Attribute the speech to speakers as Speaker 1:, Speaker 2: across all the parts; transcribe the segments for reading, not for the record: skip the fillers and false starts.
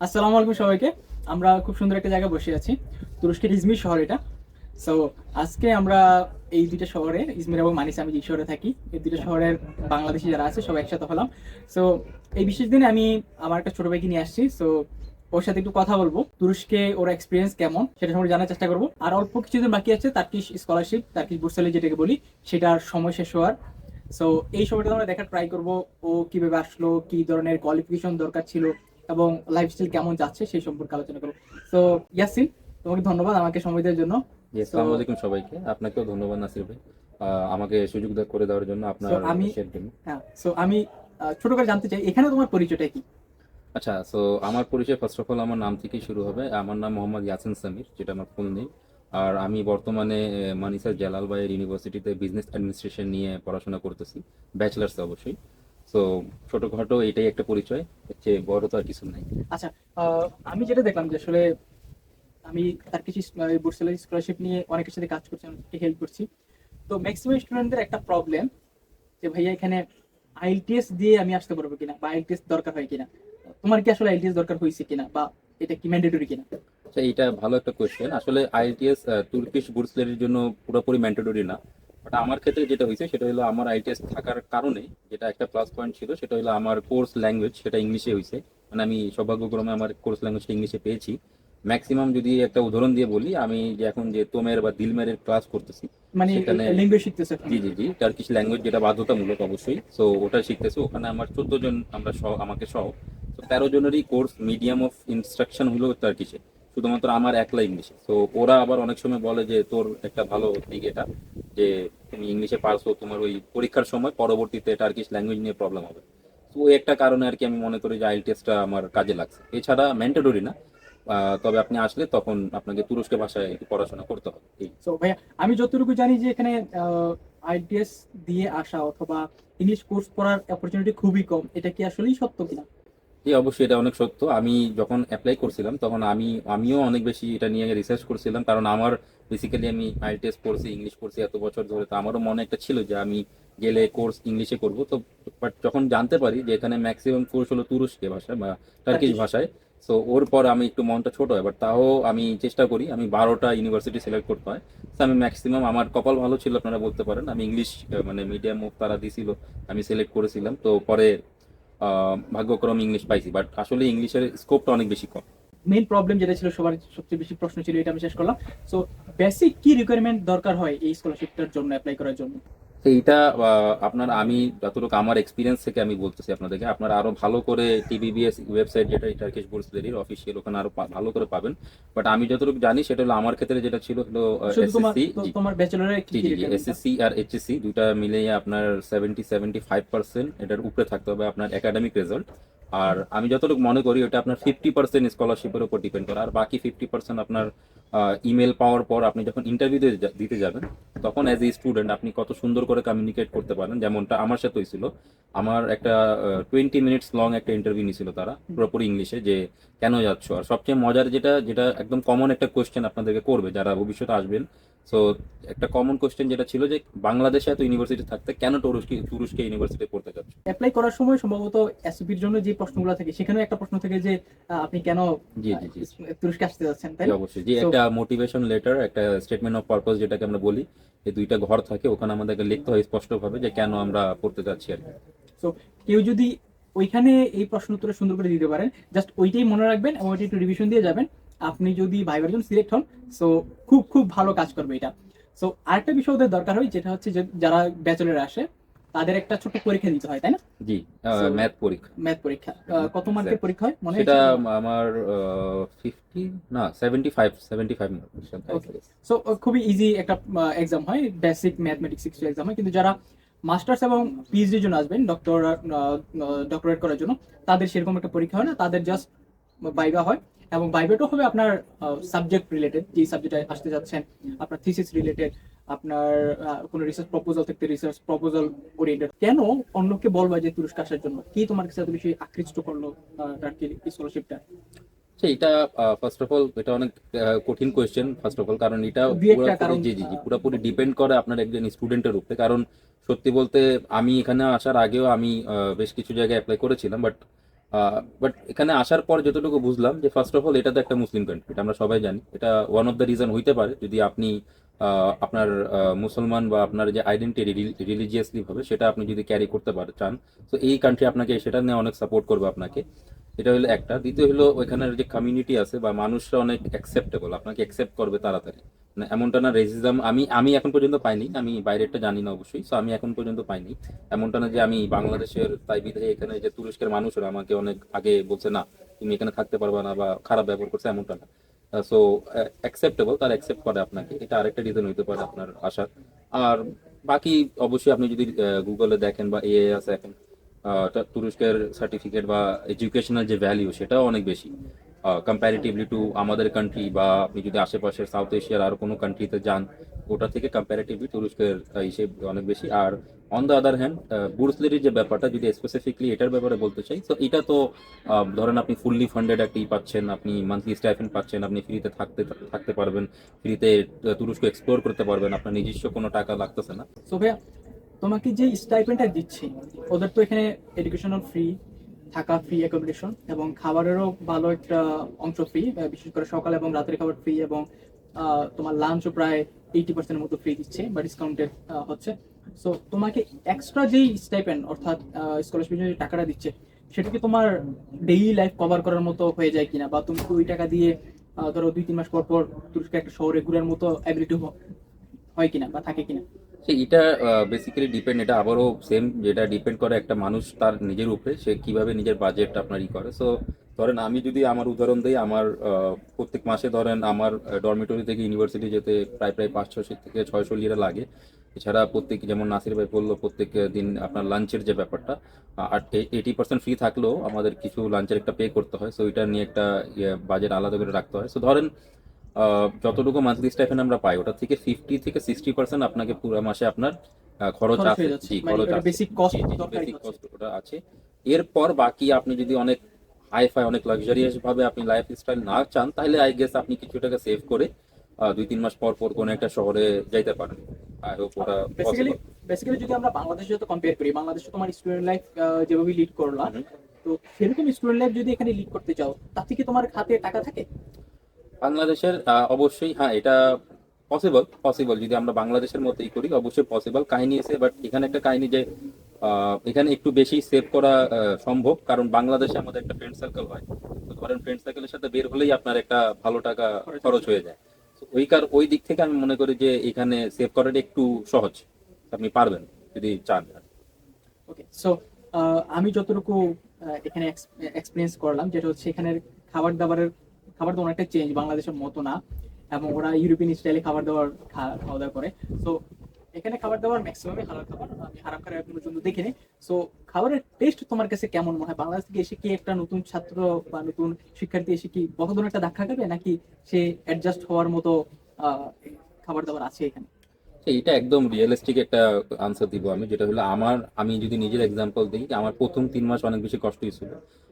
Speaker 1: আসসালামু আলাইকুম সবাইকে। আমরা খুব সুন্দর একটা জায়গায় বসে আছি, তুরস্কের ইজমির শহর এটা। সো আজকে আমরা এই দুইটা শহরে, ইজমির এবং মানিসা, আমি যে শহরে থাকি, এই দুইটা শহরের বাংলাদেশি যারা আছে সবাই একসাথে হলাম। সো এই বিশেষ দিনে আমি আমার একটা ছোট ভাইকে নিয়ে আসছি। সো ওর সাথে একটু কথা বলবো, তুরস্কে ওর এক্সপিরিয়েন্স কেমন সেটা সম্পর্কে জানার চেষ্টা করবো। আর অল্প কিছুদিন বাকি আছে তার্কিশ স্কলারশিপ, তার্কিশ বুর্সালি যেটাকে বলি, সেটার সময় শেষ হওয়ার। সো এই সময়টা আমরা দেখার ট্রাই করব, ও কিভাবে আসলো, কি ধরনের কোয়ালিফিকেশন দরকার ছিল এবং লাইফস্টাইল কেমন যাচ্ছে সেই সম্পর্কে আলোচনা করবো। তো ইয়াসিন, তোমাকে ধন্যবাদ আমাকে সময় দেওয়ার জন্য।
Speaker 2: জি,
Speaker 1: সো
Speaker 2: আসসালামু আলাইকুম সবাইকে। আপনাকেও ধন্যবাদ নাসির ভাই, আমাকে সুযোগ করে দেওয়ার জন্য,
Speaker 1: সো
Speaker 2: আপনার
Speaker 1: আমি
Speaker 2: শেয়ার জন্য।
Speaker 1: হ্যাঁ, সো আমি ছোট করে জানতে চাই এখানে তোমার পরিচয়টা কি?
Speaker 2: আচ্ছা, সো আমার পরিচয় ফার্স্ট অফ অল আমার নাম থেকেই শুরু হবে। আমার নাম মোহাম্মদ ইয়াসিন সামির, যেটা আমার ফুল নেম। আর আমি বর্তমানে মানিসার জালালবাইয়ের ইউনিভার্সিটিতে বিজনেস অ্যাডমিনিস্ট্রেশন নিয়ে পড়াশোনা করতেছি, ব্যাচেলার্স অবশ্যই। সো ছোটখাটো এটাই একটা পরিচয়, হচ্ছে বড় তো আর কিছু নাই।
Speaker 1: আচ্ছা, আমি যেটা দেখলাম যে আসলে আমি তার কিছু বুর্সালি স্কলারশিপ নিয়ে অনেকের সাথে কাজ করছি, অনেককে হেল্প করছি। তো ম্যাক্সিমাম স্টুডেন্টদের একটা প্রবলেম যে ভাইয়া এখানে আইএলটিএস দিয়ে আমি আসতে পারবো কিনা, বা আইএলটিএস দরকার হয় কিনা। তোমার কি আসলে আইএলটিএস দরকার হয়েছে কিনা, বা এটা কি ম্যান্ডেটরি কিনা?
Speaker 2: আচ্ছা, এটা ভালো একটা কোয়েশ্চেন। আসলে আইএলটিএস তুর্কিশ বুর্সলের জন্য পুরোপুরি ম্যান্ডেটরি না। বাট আমার ক্ষেত্রে যেটা হয়েছে সেটা হলো, আমার আইএলটিএস থাকার কারণে যেটা একটা প্লাস পয়েন্ট ছিল, সেটা হলো আমার কোর্স ল্যাঙ্গুয়েজ সেটা ইংলিশে হয়েছে। মানে আমি সৌভাগ্যক্রমে আমার কোর্স ল্যাঙ্গুয়েজটা ইংলিশে পেয়েছি। ম্যাক্সিমাম যদি একটা উদাহরণ দিয়ে বলি, আমি যে এখন যে তোমের বা দিলমেরের ক্লাস করতেছি,
Speaker 1: মানে
Speaker 2: সেখানে
Speaker 1: ল্যাঙ্গুয়েজ শিখতেছে এখন?
Speaker 2: জি জি জি টার্কিশ ল্যাঙ্গুয়েজ, যেটা বাধ্যতামূলক অবশ্যই। সো ওটা শিখতেছে ওখানে। আমার 14 জন, আমরা সহ, আমাকে সহ। তো 13 জনেরই কোর্স মিডিয়াম অফ ইনস্ট্রাকশন হলো টার্কিশে, শুধুমাত্র আমার একলা ইংলিশে। তো ওরা আবার অনেক সময় বলে যে তোর একটা ভালো দিক এটা, যে তুমি ইংলিশে পারছো, তোমার ওই পরীক্ষার সময় পরবর্তীতে টার্কিশ ল্যাঙ্গুয়েজ নিয়ে প্রবলেম হবে। তো ওই একটা কারণে আর কি আমি মনে করি যে আইএলটিএসটা আমার কাজে লাগছে। এছাড়া ম্যান্ডেটরি না। তবে আপনি আসলে তখন আপনাকে তুরস্ক ভাষায় একটু পড়াশোনা করতে হবে এই।
Speaker 1: তো ভাইয়া, আমি যতটুকু জানি যে এখানে আইএলটিএস দিয়ে আসা অথবা ইংলিশ কোর্স করার অপরচুনিটি খুবই কম, এটা কি আসলেই সত্য কিনা?
Speaker 2: জি, অবশ্যই এটা অনেক সত্য। আমি যখন অ্যাপ্লাই করছিলাম তখন আমিও অনেক বেশি এটা নিয়ে রিসার্চ করছিলাম, কারণ আমার বেসিক্যালি আমি আইএলটিএস পড়ছি, ইংলিশ পড়ছি এত বছর ধরে। তো আমারও মনে একটা ছিল যে আমি গেলে কোর্স ইংলিশে করব। তো বাট যখন জানতে পারি যে এখানে ম্যাক্সিমাম কোর্স হলো তুরস্কে ভাষায় বা টার্কিশ
Speaker 1: টার্কিশ।
Speaker 2: ভাষায়, সো ওর পর আমি একটু মনটা ছোট হয়। বাট তাও আমি চেষ্টা করি, আমি 12টা ইউনিভার্সিটি সিলেক্ট করতে হয়। তো আমি ম্যাক্সিমাম, আমার কপাল ভালো ছিল আপনারা বলতে পারেন, আমি ইংলিশ মানে মিডিয়াম তারা দিছিল, আমি সিলেক্ট করেছিলাম। তো পরে ভাগ্যক্রমে ইংলিশ পাইছি, বাট আসলে ইংলিশের স্কোপটা অনেক বেশি কম।
Speaker 1: মেইন প্রবলেম যেটা ছিল, সবার সবচেয়ে বেশি প্রশ্ন ছিল, এটা আমি শেষ করলাম। সো বেসিক কি রিকোয়ারমেন্ট দরকার হয় এই স্কলারশিপটার জন্য অ্যাপ্লাই করার জন্য?
Speaker 2: তো এইটা আপনার, আমি যতটুকু আমার এক্সপিরিয়েন্স থেকে আমি বলতেছি আপনাদেরকে, আপনারা আরো ভালো করে টিবিবিএস ওয়েবসাইট, যেটা টার্কিশ বুর্সলেরির অফিসিয়াল, ওখানে আরো ভালো করে পাবেন। বাট আমি যতটুকু জানি সেটা হলো, আমার ক্ষেত্রে যেটা ছিল হলো
Speaker 1: শুধু তোমার
Speaker 2: এসএসসি। জি
Speaker 1: তোমার ব্যাচেলরের কি
Speaker 2: জি
Speaker 1: কি
Speaker 2: জি জি
Speaker 1: রিকোয়ারমেন্ট?
Speaker 2: এসএসসি আর এইচএসসি দুইটা মিলিয়ে আপনার 75% এটার উপরে থাকতে হবে আপনার একাডেমিক রেজাল্ট। আর আমি যতটুকু মনে করি ওটা আপনার 50% স্কলারশিপের উপর ডিপেন্ড করে, আর বাকি 50% আপনার ইমেল পাওয়ার পর আপনি যখন ইন্টারভিউ দিতে যাবেন, তখন অ্যাজ এ স্টুডেন্ট আপনি কত সুন্দর করে কমিউনিকেট করতে পারেন, যেমনটা আমার সাথে হয়েছিল। আমার একটা 20 মিনিটস লং একটা ইন্টারভিউ নিয়েছিল তারা, পুরোপুরি ইংলিশে, যে কেন যাচ্ছ। আর সবচেয়ে মজার যেটা, যেটা একদম কমন একটা কোয়েশ্চেন আপনাদেরকে করবে যারা ভবিষ্যতে আসবেন। সো একটা কমন কোয়েশ্চেন যেটা ছিল যে, বাংলাদেশে এত ইউনিভার্সিটি থাকতে কেন তুরস্কে তুরস্কে ইউনিভার্সিটি পড়তে যাচ্ছ।
Speaker 1: অ্যাপ্লাই করার সময় সম্ভবত এসপির জন্য যে প্রশ্নগুলো থাকে, সেখানেও একটা প্রশ্ন থেকে যে আপনি কেন
Speaker 2: জি জি জি
Speaker 1: তুরস্কে আসতে যাচ্ছেন, তাই
Speaker 2: জি
Speaker 1: না?
Speaker 2: অবশ্যই, যে
Speaker 1: সো
Speaker 2: একটা মোটিভেশন লেটার, একটা স্টেটমেন্ট অফ পারপাস যেটাকে আমরা বলি, এই দুইটা ঘর থাকে, ওখানে আমাদেরকে লিখতে হয় স্পষ্টভাবে যে কেন আমরা পড়তে যাচ্ছি আর কি।
Speaker 1: সো কেউ যদি ওইখানে এই প্রশ্ন উত্তরে সুন্দর করে দিতে পারেন, জাস্ট ওইটাই মনে রাখবেন এবং ওইটা একটু রিভিশন দিয়ে যাবেন। আপনি যদি ভাইবার জন্য সিলেক্ট হন, সো খুব খুব ভালো কাজ করবে এটা। সো আরেকটা বিষয় ওদের দরকার হয়, যেটা হচ্ছে যে যারা ব্যাচেলরে আসে তাদের একটা ছোট্ট পরীক্ষা দিতে হয়, তাই না?
Speaker 2: জি,
Speaker 1: সো
Speaker 2: ম্যাথ পরীক্ষা।
Speaker 1: ম্যাথ পরীক্ষা কত মার্কের
Speaker 2: Exact.
Speaker 1: পরীক্ষা হয় মনে
Speaker 2: সেটা
Speaker 1: আছে?
Speaker 2: আমার 50, না 75
Speaker 1: ওকে। সো খুবই ইজি একটা এক্সাম হয়, বেসিক ম্যাথমেটিক্স কিছু এক্সাম হয়। কিন্তু যারা মাস্টার্স এবং পিএইচডির জন্য আসবেন, ডক্টরেট করার জন্য, তাদের সেরকম একটা পরীক্ষা হয় না, তাদের জাস্ট ভাইবা হয়। এবং ভাইবাটা হবে আপনার সাবজেক্ট রিলেটেড, যে সাবজেক্টে আসতে যাচ্ছেন, আপনার থিসিস রিলেটেড, আপনার কোনো রিসার্চ প্রপোজাল থাকতে রিসার্চ প্রপোজাল ওরিয়েন্টেড। কেন অন্যকে বলবা যে তুরস্ক আসার জন্য, কি তোমার কাছে এত বেশি আকৃষ্ট করলো টার্কির স্কলারশিপটা?
Speaker 2: আচ্ছা, এটা ফার্স্ট অফ অল এটা অনেক কঠিন কোয়েশ্চেন ফার্স্ট অফ অল, কারণ এটা
Speaker 1: দুই একটা
Speaker 2: পুরোপুরি,
Speaker 1: কারণ।
Speaker 2: জি জি জি পুরোপুরি ডিপেন্ড করে আপনার একজন স্টুডেন্টের উপরে। কারণ সত্যি বলতে, আমি এখানে আসার আগেও আমি বেশ কিছু জায়গায় অ্যাপ্লাই করেছিলাম, বাট বাট এখানে আসার পর যতটুকু বুঝলাম যে ফার্স্ট অফ অল এটা তো একটা মুসলিম কান্ট্রি, এটা আমরা সবাই জানি। এটা ওয়ান অফ দ্য রিজন হইতে পারে যদি আপনি আপনার মুসলমান বা আপনার যে আইডেন্টিটি রিলিজিয়াসলি ভাবে সেটা আপনি যদি ক্যারি করতে চান, তো এই কান্ট্রি আপনাকে সেটা নিয়ে অনেক সাপোর্ট করবে আপনাকে। এটা হলো একটা। দ্বিতীয় হলো ওইখানের যে কমিউনিটি আছে বা মানুষরা অনেক অ্যাকসেপ্টেবল, আপনাকে অ্যাকসেপ্ট করবে তাড়াতাড়ি। মানে এমনটা না রেসিজম, আমি এখন পর্যন্ত পাইনি, আমি বাইরেরটা জানি না অবশ্যই, সো আমি এখন পর্যন্ত পাইনি। এমনটা না যে আমি বাংলাদেশের তাই বিধায় এখানে যে তুরস্কের মানুষরা আমাকে অনেক আগে বলছে না তুমি এখানে থাকতে পারবে না বা খারাপ ব্যবহার করছে, এমনটা না। সো অ্যাকসেপ্টেবল, তারা অ্যাকসেপ্ট করে আপনাকে, এটা আরেকটা রিজন হইতে পারে আপনার আসার। আর বাকি অবশ্যই আপনি যদি গুগলে দেখেন বা এআই আছে এখন, তুরস্কের সার্টিফিকেট বা এডুকেশনাল যে ভ্যালিউ সেটাও অনেক বেশি কম্প্যারিটিভলি টু আমাদের কান্ট্রি, বা আপনি যদি আশেপাশের সাউথ এশিয়ার আরো কোনো কান্ট্রিতে যান ওটা থেকে কম্প্যারিটিভলি তুরস্কের হিসেব অনেক বেশি। আর অন দ্য আদার হ্যান্ড বুর্সলির যে ব্যাপারটা যদি স্পেসিফিকলি এটার ব্যাপারে বলতে চাই, তো এটা তো ধরেন আপনি ফুললি ফান্ডেড একটি পাচ্ছেন, আপনি মান্থলি স্টাইপেন্ড পাচ্ছেন, আপনি ফ্রিতে থাকতে থাকতে পারবেন, ফ্রিতে তুরস্ক এক্সপ্লোর করতে পারবেন, আপনার নিজস্ব কোনো টাকা লাগতেছে না।
Speaker 1: সো ভাইয়া, তোমাকে যে স্টাইপেন্ডটা দিচ্ছে, ওদের তো এখানে এডুকেশনাল ফ্রি, থাকা ফ্রি, অ্যাকোমোডেশন এবং খাবারেরও ভালো একটা অংশ ফ্রি, বিশেষ করে সকাল এবং রাতের খাবার ফ্রি, এবং তোমার লাঞ্চও প্রায় 80% মতো ফ্রি দিচ্ছে বা ডিসকাউন্টেড হচ্ছে। সো তোমাকে এক্সট্রা যেই স্টাইপেন্ড অর্থাৎ স্কলারশিপের যে টাকাটা দিচ্ছে, সেটা কি তোমার ডেইলি লাইফ কভার করার মতো হয়ে যায় কিনা, বা তুমি কি ওই টাকা দিয়ে ধরো 2-3 মাস পর পর তুরস্কে একটা শহরে ঘোরার মতো অ্যাবিলিটি হয় কিনা বা থাকে কিনা?
Speaker 2: এটা বেসিক্যালি ডিপেন্ড, এটা আবারও সেম, যেটা ডিপেন্ড করে একটা মানুষ তার নিজের উপরে, সে কিভাবে নিজের বাজেট আপনার করে। সো ধরেন আমি যদি আমার উদাহরণ দিই, আমার প্রত্যেক মাসে ধরেন আমার ডরমিটরি থেকে ইউনিভার্সিটি যেতে প্রায় প্রায় 500 থেকে 600 লিরা লাগে। এছাড়া প্রত্যেক, যেমন নাসির ভাই বললো, প্রত্যেক দিন আপনার লাঞ্চের যে ব্যাপারটা, আর 80% ফ্রি থাকলেও আমাদের কিছু লাঞ্চের একটা পে করতে হয়। সো এটা নিয়ে একটা বাজেট আলাদা করে রাখতে হয়। সো ধরেন যতটুকু মান্থলি স্টাইপেন্ড আমরা পাই ওটা থেকে 50 থেকে 60% আপনাকে পুরো মাসে আপনার খরচ
Speaker 1: খরচ
Speaker 2: আছে।
Speaker 1: হয়ে যাচ্ছে,
Speaker 2: জি,
Speaker 1: মানে
Speaker 2: খরচ
Speaker 1: এটা
Speaker 2: আছে।
Speaker 1: বেসিক কস্ট
Speaker 2: জি, জি,
Speaker 1: দরকারই
Speaker 2: বেসিক
Speaker 1: হচ্ছে।
Speaker 2: কস্ট ওটা আছে। এরপর বাকি আপনি যদি অনেক হাই ফাই, অনেক লাক্সারিয়াস ভাবে আপনি লাইফ স্টাইল না চান, তাহলে আই গেস আপনি কিছু টাকা সেভ করে 2-3 মাস পর পর কোনো একটা শহরে যাইতে পারেন। আই হোপ ওটা
Speaker 1: বেসিক্যালি
Speaker 2: পসিবল।
Speaker 1: বেসিক্যালি যদি আমরা বাংলাদেশের সাথে কম্পেয়ার করি, বাংলাদেশে তোমার স্টুডেন্ট লাইফ যেভাবে লিড করলাম, তো সেরকম স্টুডেন্ট লাইফ যদি এখানে লিড করতে চাও, তাতে কি তোমার হাতে টাকা থাকে?
Speaker 2: বাংলাদেশের অবশ্যই হ্যাঁ, এটা পসিবল যদি আমরা বাংলাদেশের মতোই করি, অবশ্যই পসিবল। কাহিনী আছে, বাট এখানে একটা কাহিনী যে এখানে একটু বেশি সেভ করা সম্ভব, কারণ বাংলাদেশে আমাদের একটা ফ্রেন্ড সার্কেল হয়। তো ধরেন ফ্রেন্ড সার্কেলের সাথে বের হলেই আপনার একটা ভালো টাকা
Speaker 1: খরচ
Speaker 2: খরচ
Speaker 1: আছে।
Speaker 2: হয়ে যায়। তো ওই দিক থেকে আমি মনে করি যে এখানে সেভ করাটা একটু সহজ, আপনি পারবেন যদি চান।
Speaker 1: ওকে, সো আমি যতটুকু এখানে এক্সপিরিয়েন্স করলাম, যেটা হচ্ছে এখানের খাবার দাবার অনেকটা চেঞ্জ, বাংলাদেশের মতো না, এবং ওরা ইউরোপিয়ান স্টাইলে খাওয়া দাওয়া করে। সো এখানে খাবার দাবার ম্যাক্সিমামই হালাল খাবার, আমি হারাম খাবার এখন পর্যন্ত দেখিনি। সো খাবারের টেস্ট তোমার কাছে কেমন মনে হয়? বাংলাদেশ থেকে এসে কি একটা নতুন ছাত্র বা নতুন শিক্ষার্থী এসে কি বড় একটা ধাক্কা খাবে, নাকি সে অ্যাডজাস্ট হওয়ার মতো আহ, খাবার দাবার আছে এখানে?
Speaker 2: এটা একদম রিয়েলিস্টিক একটা আনসার দিব আমি, যেটা হলো আমি যদি নিজের এক্সাম্পল দিই, আমার প্রথম 3 মাস অনেক বেশি কষ্ট হয়েছিল।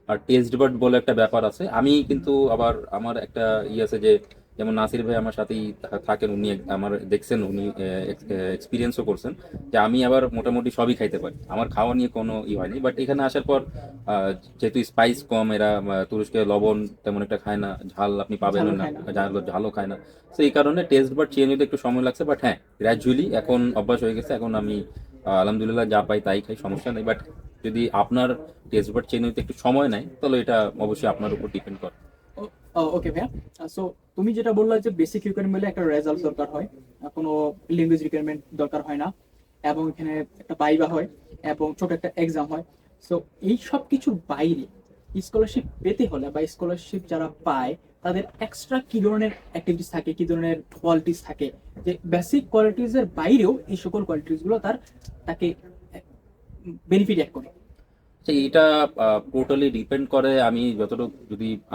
Speaker 2: আর টেস্ট বাড বলে একটা ব্যাপার আছে, আমি কিন্তু আবার আমার একটা আছে যে, যেমন নাসির ভাই আমার সাথেই থাকেন, উনি আমার দেখছেন, উনি এক্সপিরিয়েন্সও করছেন যে আমি আবার মোটামুটি সবই খাইতে পারি, আমার খাওয়া নিয়ে কোনো হয়নি। বাট এখানে আসার পর যেহেতু স্পাইস কম, এরা তুরস্কে লবণ তেমন একটা খায় না, ঝাল আপনি পাবেন
Speaker 1: ঝালও
Speaker 2: না,
Speaker 1: খায় না।
Speaker 2: ঝালও খায় না। তো এই কারণে টেস্ট বাট চেঞ্জ হতে একটু সময় লাগছে, বাট হ্যাঁ গ্র্যাজুয়ালি এখন অভ্যাস হয়ে গেছে। এখন আমি আলহামদুলিল্লাহ যা পাই তাই খাই, সমস্যা নেই। বাট যদি আপনার টেস্ট বাট চেঞ্জ হতে একটু সময় নেয়, তাহলে এটা অবশ্যই আপনার উপর ডিপেন্ড করে।
Speaker 1: ওকে ভাইয়া, সো তুমি যেটা বললা যে বেসিক রিকোয়ারমেন্ট একটা রেজাল্ট দরকার হয়, কোনো ল্যাঙ্গুয়েজ রিকোয়ারমেন্ট দরকার হয় না, এবং এখানে একটা বাইবা হয় এবং ছোট একটা এক্সাম হয়। সো এই সব কিছুর বাইরে স্কলারশিপ পেতে হলে বা স্কলারশিপ যারা পায়, তাদের এক্সট্রা কি ধরনের অ্যাক্টিভিটিস থাকে, কি ধরনের কোয়ালিটিস থাকে, যে বেসিক কোয়ালিটিস এর বাইরেও এই সকল কোয়ালিটিস গুলো তাকে বেনিফিট অ্যাড করে?
Speaker 2: এটা টোটালি ডিপেন্ড করে।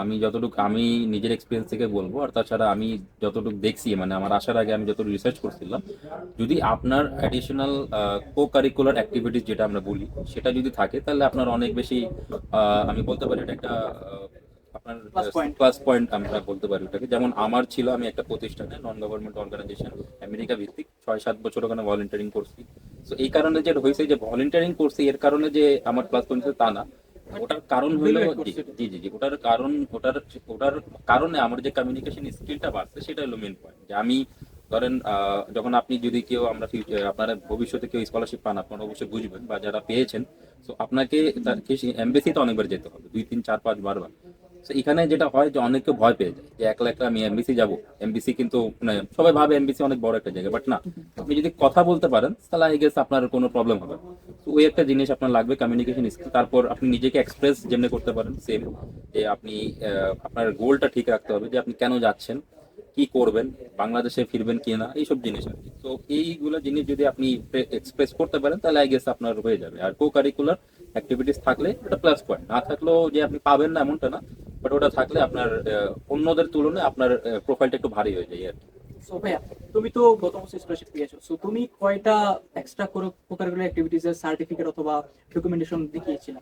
Speaker 2: আমি যতটুকু আমি নিজের এক্সপিরিয়েন্স থেকে বলবো, আর তাছাড়া আমি যতটুকু দেখছি, মানে আমার আসার আগে আমি যতটুকু রিসার্চ করছিলাম, যদি আপনার অ্যাডিশনাল কো কারিকুলার অ্যাক্টিভিটিস যেটা আমরা বলি সেটা যদি থাকে, তাহলে আপনার অনেক বেশি আমি বলতে পারি এটা একটা আপনার
Speaker 1: প্লাস পয়েন্ট।
Speaker 2: প্লাস পয়েন্ট আমরা বলতে পারি ওটাকে। যেমন আমার ছিল, আমি একটা প্রতিষ্ঠানে, নন গভর্নমেন্ট অর্গানাইজেশন, আমেরিকা ভিত্তিক, 6-7 বছর ওখানে ভলেন্টারিং করছি। তো এই কারণে যেটা হয়েছে যে ভলেন্টারিং করছি, এর কারণে যে আমার প্লাস পয়েন্ট তা না, ওটার কারণ হলো
Speaker 1: Evaluate
Speaker 2: জি
Speaker 1: করছে এটা।
Speaker 2: জি জি জি, ওটার কারণে আমার যে কমিউনিকেশন স্কিলটা বাড়ছে সেটা হলো মেন পয়েন্ট। যে আমি ধরেন যখন আপনি যদি কেউ আমরা আপনারা ভবিষ্যতে কেউ স্কলারশিপ পান, আপনারা অবশ্যই বুঝবেন বা যারা পেয়েছেন, তো আপনাকে এমবেসিতে অনেকবার যেতে হবে, 2 3 4 5 বার। তো এখানে যেটা হয় যে অনেকে ভয় পেয়ে যায় যে একলা একলা আমি এমবিসি যাব। এমবিসি কিন্তু মানে সবাই ভাবে এমবিসি অনেক বড় একটা জায়গা, বাট না। আপনি যদি কথা বলতে পারেন তাহলে আই গেস আপনার কোনো প্রবলেম হবে না। তো ওই একটা জিনিস আপনার লাগবে, কমিউনিকেশন স্কিল। তারপর আপনি নিজেকে এক্সপ্রেস যেমনি করতে পারেন সেম, যে আপনি আপনার গোলটা ঠিক রাখতে হবে যে আপনি কেন যাচ্ছেন, কি করবেন, বাংলাদেশে ফিরবেন কি না, এইসব জিনিস আর কি। তো এইগুলো জিনিস যদি আপনি এক্সপ্রেস করতে পারেন তাহলে আই গেস আপনার হয়ে যাবে। আর কো কারিকুলার অ্যাক্টিভিটিস থাকলে এটা প্লাস পয়েন্ট, না থাকলেও যে আপনি পাবেন না এমনটা না, বাট ওটা থাকলে আপনার অন্যদের তুলনায় আপনার প্রোফাইলটা একটু ভারী হয়ে যায় আর কি।
Speaker 1: সো ভাইয়া, তুমি তো গত বছর স্কলারশিপ পেয়েছো, সো তুমি কয়টা এক্সট্রা কোকারিকুলার অ্যাক্টিভিটিস এর সার্টিফিকেট অথবা ডকুমেন্টেশন দেখিয়েছিলা?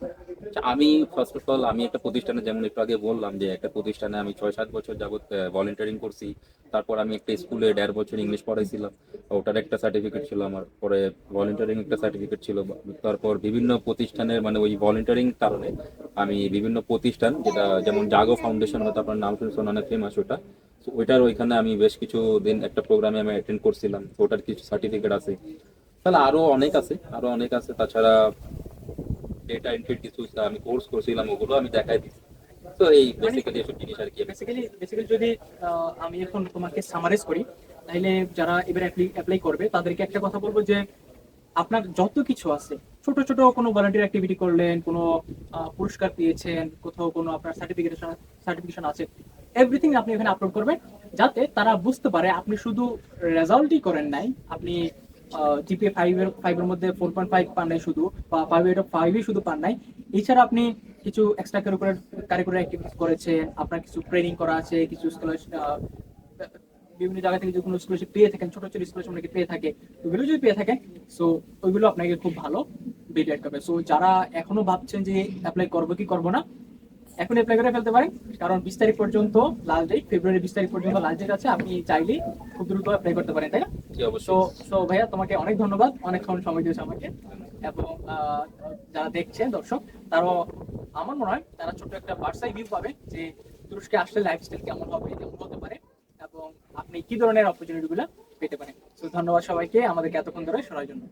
Speaker 2: আচ্ছা, আমি ফার্স্ট অফ অল আমি একটা প্রতিষ্ঠানে, যেমন একটু আগে বললাম যে একটা প্রতিষ্ঠানে আমি 6 7 বছর যাবত ভলেন্টিয়ারিং করছি। তারপর আমি একটা স্কুলে 1.5 বছর ইংলিশ পড়াইছিলাম, ওটার একটা সার্টিফিকেট ছিল আমার। পরে ভলেন্টিয়ারিং একটা সার্টিফিকেট ছিল। তারপর বিভিন্ন প্রতিষ্ঠানের মানে ওই ভলেন্টিয়ারিং কারণে আমি বিভিন্ন প্রতিষ্ঠান, যেটা যেমন জাগো ফাউন্ডেশন, হয়তো আপনার নাম শুনছেন, অনেক ফেমাস ওটা। তো ওইটার ওইখানে আমি বেশ কিছু দিন একটা প্রোগ্রামে আমি অ্যাটেন্ড করছিলাম, তো ওটার কিছু সার্টিফিকেট আছে। তাহলে আরো অনেক আছে তাছাড়া ডেটা এন্ট্রির কিছু আমি কোর্স করছিলাম, ওগুলো আমি দেখাই দিচ্ছি। তো এই
Speaker 1: মানে
Speaker 2: বেসিক্যালি এসব জিনিস আর কি।
Speaker 1: বেসিক্যালি যদি আমি এখন তোমাকে সামারাইজ করি, তাহলে যারা এবার অ্যাপ্লাই করবে তাদেরকে একটা কথা বলবো যে আপনার যত কিছু আছে, ছোট ছোট কোনো ভলান্টিয়ার অ্যাক্টিভিটি করলেন, কোনো পুরস্কার পেয়েছেন, কোথাও কোনো আপনার সার্টিফিকেশন আছে, এভরিথিং আপনি এখানে আপলোড করবেন, যাতে তারা বুঝতে পারে আপনি শুধু রেজাল্টই করেন নাই, আপনি জিপিএ ফাইভের মধ্যে 4.5 পান নাই শুধু, বা 5/5 শুধু পান নাই, এছাড়া আপনি কিছু এক্সট্রা কারিকুলার অ্যাক্টিভিটিস করেছেন, আপনার কিছু ট্রেনিং করা আছে, কিছু স্কলারশিপ, বিভিন্ন জায়গা থেকে যদি কোনো স্কলারশিপ পেয়ে থাকেন, ছোট ছোট স্কলারশিপ অনেকে পেয়ে থাকে, ওগুলো যদি পেয়ে থাকেন, সো ওইগুলো আপনাকে খুব ভালো বেটার করবে। সো যারা এখনো ভাবছেন যে অ্যাপ্লাই করবো কি করবো না, এখন অ্যাপ্লাই করে ফেলতে পারেন, কারণ 20 তারিখ পর্যন্ত লাস্ট ডেট, ফেব্রুয়ারি 20 তারিখ পর্যন্ত লাস্ট ডেট আছে, আপনি চাইলেই খুব দ্রুত অ্যাপ্লাই করতে পারেন, তাই না?
Speaker 2: জি
Speaker 1: সো
Speaker 2: অবশ্যই।
Speaker 1: সো ভাইয়া, তোমাকে অনেক ধন্যবাদ, অনেকক্ষণ সময় দিয়েছো আমাকে। এবং যারা দেখছেন দর্শক, তারাও আমার মনে হয় তারা ছোট একটা বার্সাই ভিউ পাবে যে তুরস্কে আসলে লাইফস্টাইল কেমন হবে, কেমন হতে পারে, এবং আপনি কি ধরনের অপরচুনিটি গুলো পেতে পারেন। তো ধন্যবাদ সবাইকে আমাদেরকে এতক্ষণ ধরে শোনার জন্য।